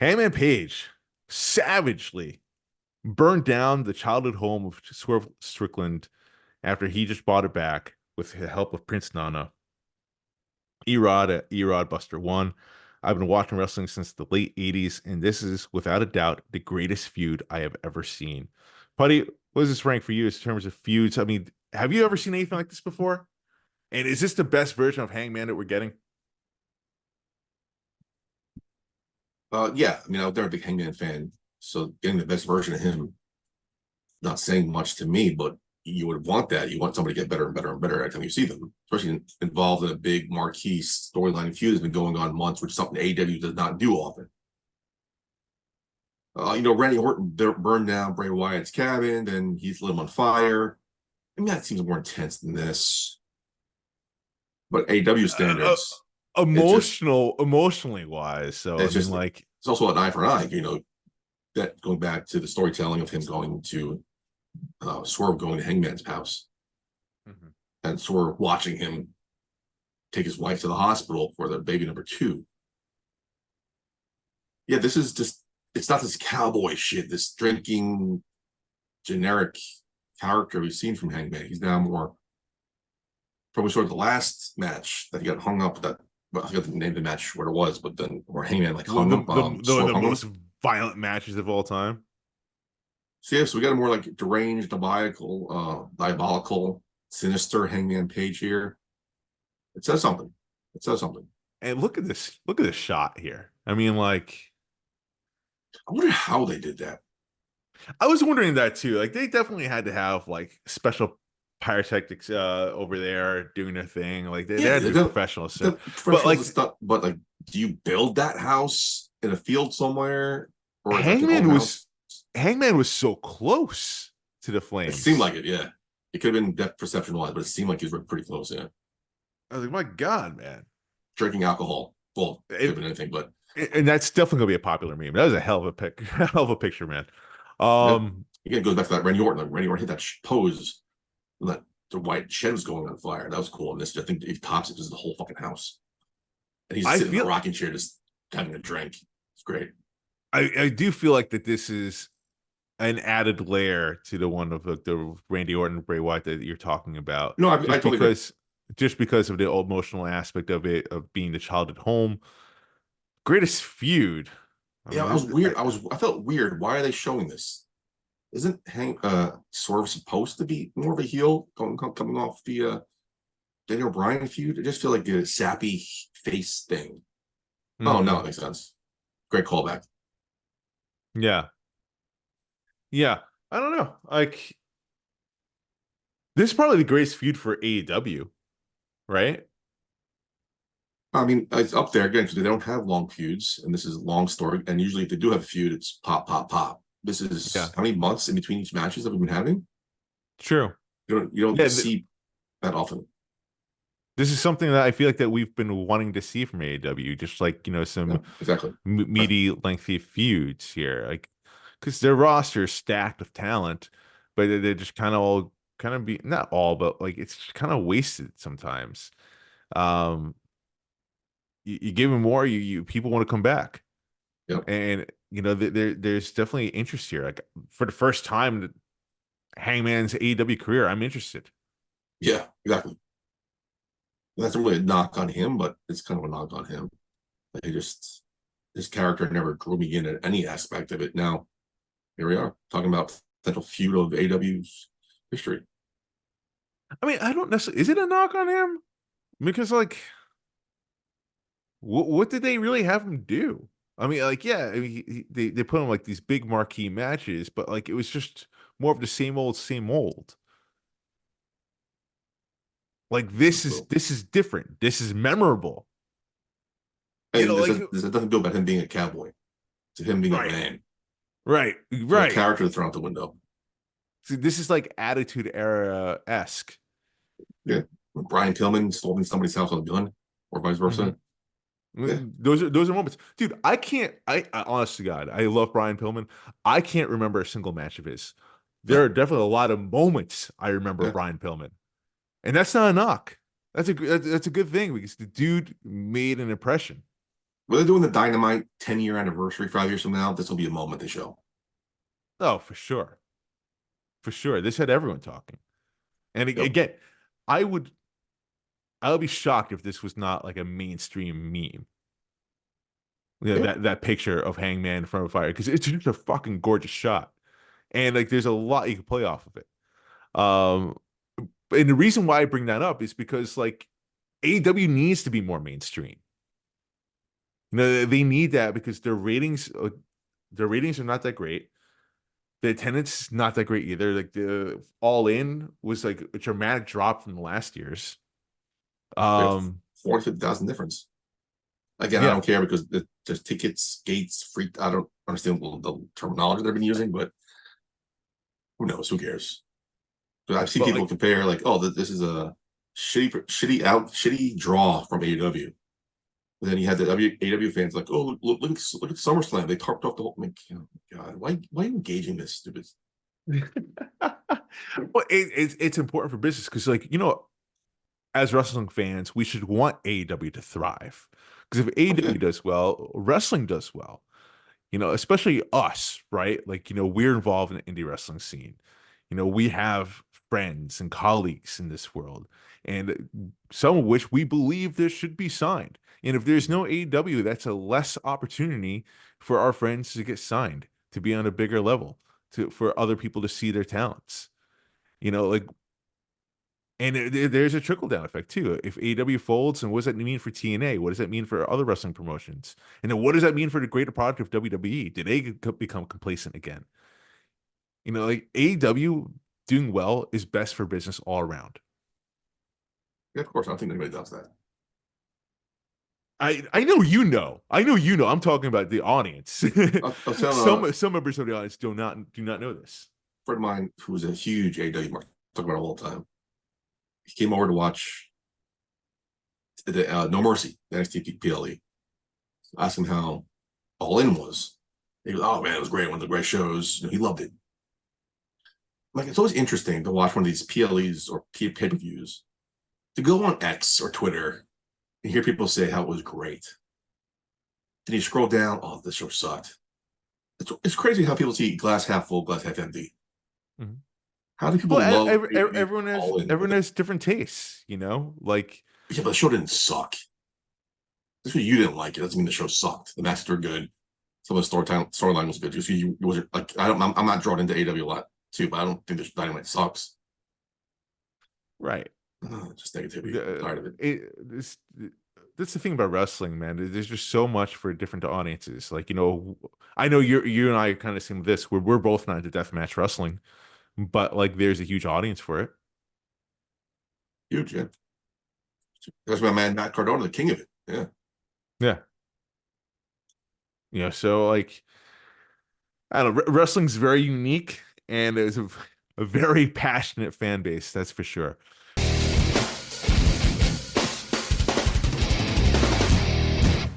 Hangman Page savagely burned down the childhood home of Swerve Strickland after he just bought it back with the help of Prince Nana. Erod at Erod Buster 1. I've been watching wrestling since the late 80s, and this is, without a doubt, the greatest feud I have ever seen. Puddy, what does this rank for you in terms of feuds? I mean, have you ever seen anything like this before? And is this the best version of Hangman that we're getting? Yeah, I mean, I was never a big Hangman fan, so getting the best version of him, not saying much to me, but you would want that. You want somebody to get better and better and better every time you see them, especially involved in a big marquee storyline feud that's been going on months, which is something AEW does not do often. Randy Orton burned down Bray Wyatt's cabin, then he's lit him on fire. I mean, that seems more intense than this. But AEW standards, Emotionally wise. So I mean, like, it's also an eye for an eye. That going back to the storytelling of him going to Swerve going to Hangman's house, and Swerve watching him take his wife to the hospital for their baby number 2. Yeah, this is just, it's not this cowboy shit, this drinking generic character we've seen from Hangman. He's now more probably sort of the last match that he got hung up that, well, I forgot the name of the match what it was, but then where Hangman like hung up the most violent matches of all time. So yeah, so we got a more like deranged, diabolical, sinister Hangman Page here. It says something. It says something. And look at this. Look at this shot here. I mean, like, I wonder how they did that. I was wondering that too. Like, they definitely had to have like special pyrotechnics over there doing their thing. Like, they had to be professionals. So. But like, stuff, but like, do you build that house in a field somewhere? Or Hangman was so close to the flames. It seemed like it, yeah. It could have been depth perception wise, but it seemed like he was pretty close, yeah. I was like, my God, man. Drinking alcohol. Well, it could have been anything, but and that's definitely gonna be a popular meme. That was a hell of a hell of a picture, man. Again, it goes back to that Randy Orton. Like Randy Orton hit that pose, and that the white shed was going on fire. That was cool. And this, I think, if tops it, this is the whole fucking house. And he's sitting in a rocking chair, just having a drink. It's great. I do feel like that this is an added layer to the one of the Randy Orton Bray Wyatt that you're talking about. No, I totally agree. Just because of the emotional aspect of it, of being the child at home. Greatest feud. Yeah, I was weird. I felt weird. Why are they showing this? Isn't Swerve supposed to be more of a heel coming off the Daniel Bryan feud? I just feel like a sappy face thing. Oh no, it makes sense. Great callback. Yeah. I don't know. Like, this is probably the greatest feud for AEW, right? I mean, it's up there again because they don't have long feuds, and this is a long story. And usually, if they do have a feud, it's pop, pop, pop. This is how many months in between each matches that we've been having? True. You don't see that often. This is something that I feel like that we've been wanting to see from AEW, just like, some meaty, lengthy feuds here, like, because their roster is stacked with talent, but they're just kind of be not all, but like it's kind of wasted sometimes. You give them more, you people want to come back. Yep. And there's definitely interest here. Like, for the first time in Hangman's AEW career, I'm interested. Yeah, exactly. That's really a knock on him, but it's kind of a knock on him. His character never drew me in at any aspect of it. Now, here we are talking about potential feud of AEW's history. I mean, I don't necessarily. Is it a knock on him? Because, like, what did they really have him do? I mean, like, yeah, they put him like these big marquee matches, but like it was just more of the same old, same old. Like, this is different. This is memorable. And there's nothing to do about him being a cowboy. To him being a man. Right. A character thrown out the window. See, this is like Attitude Era-esque. Yeah. When Brian Pillman storming somebody's house on a gun, or vice versa. Yeah. Those are moments. Dude, I honest to God, I love Brian Pillman. I can't remember a single match of his. There are definitely a lot of moments I remember Brian Pillman. And that's not a knock. That's a good thing because the dude made an impression. when they're doing the Dynamite 10-year anniversary 5 years from now, this will be a moment they show. Oh, for sure. For sure. This had everyone talking. And Yep. again, I would I would be shocked if this was not like a mainstream meme. You know, Yeah. that picture of Hangman in front of a fire, because it's just a fucking gorgeous shot. And like there's a lot you can play off of it. Um and the reason why I bring that up is because like AEW needs to be more mainstream. You know, they need that because their ratings are not that great. The attendance is not that great either. Like the All In was like a dramatic drop from the last year's. We have Um, 40,000 difference. Again, I yeah, don't care because there's tickets, gates, free. I don't understand the terminology they've been using, but who knows? Who cares? But I've seen but people like, compare like, oh, this is a shitty draw from AEW. And then you had the AEW fans like, oh, look at SummerSlam. They tarped off the whole. Like, oh my God, why are you engaging this stupid? well, it's important for business because like as wrestling fans, we should want AEW to thrive because if Oh yeah, AEW does well, wrestling does well. Especially us, right? Like, we're involved in the indie wrestling scene. We have friends and colleagues in this world, and some of which we believe there should be signed. And if there's no AEW, that's a less opportunity for our friends to get signed, to be on a bigger level, for other people to see their talents. Like, and there's a trickle down effect too. If AEW folds, and what does that mean for TNA? What does that mean for other wrestling promotions? And then what does that mean for the greater product of WWE? Did they become complacent again? Like AEW doing well is best for business all around. yeah. Of course, I don't think anybody does that. I know you know. I know you know. I'm talking about the audience. I was telling Some members of the audience do not know this. a friend of mine who was a huge AEW mark, talk about it all the time. He came over to watch the No Mercy, the NXT PLE. Asked him how All In was. He goes, "Oh man, it was great. One of the great shows. He loved it." Like it's always interesting to watch one of these PLEs or pay-per-views to go on X or Twitter and hear people say how it was great. Then you scroll down, oh, this show sucked. It's crazy how people see glass half full, glass half empty. Mhm. How do people Well, love everyone has All In? everyone has different tastes. Like Yeah, but the show didn't suck. That's what you didn't like it. Doesn't mean the show sucked. The matches were good. Some of the storyline was good. Just you wasn't like I'm not drawn into AW a lot too, but I don't think the Dynamite sucks. right. Just negativity. I'm The, tired of it. that's the thing about wrestling, man. There's just so much for different audiences. Like, I know you and I are kind of seeing this where we're both not into deathmatch wrestling, but like there's a huge audience for it. Huge, yeah. That's my man Matt Cardona, the king of it. Yeah. Yeah. So like I don't know, wrestling's very unique and there's a very passionate fan base, that's for sure.